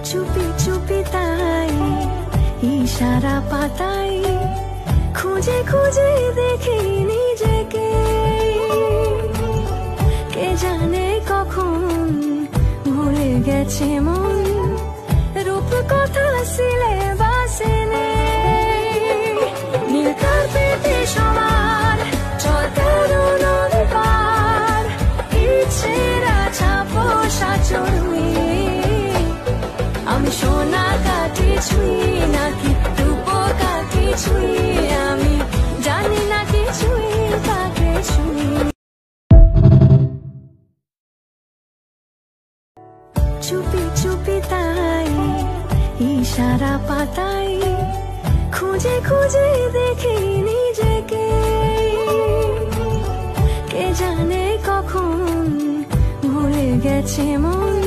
চুপি চুপি তাই ইশারা পাতাই খুঁজে খুঁজে দেখি নিজেকে। কে জানে কখন ভুলে গেছে মন, রূপ কথা সিলেবাসে নেই। নীল কার্পেটে সবার চল তেরো নদী পার, ইচ্ছেরা ছাপোষা চড়ুই। আমি সোনা কাঠি ছুঁই নাকি রূপ কাঠি ছুঁই, আমি জানি না কিছুই কাকে ছুঁই। চুপি চুপি তাই ইশারা পাতাই খুঁজে খুঁজে দেখি নিজেকে। কে জানে কখন ভুলে গেছে মন,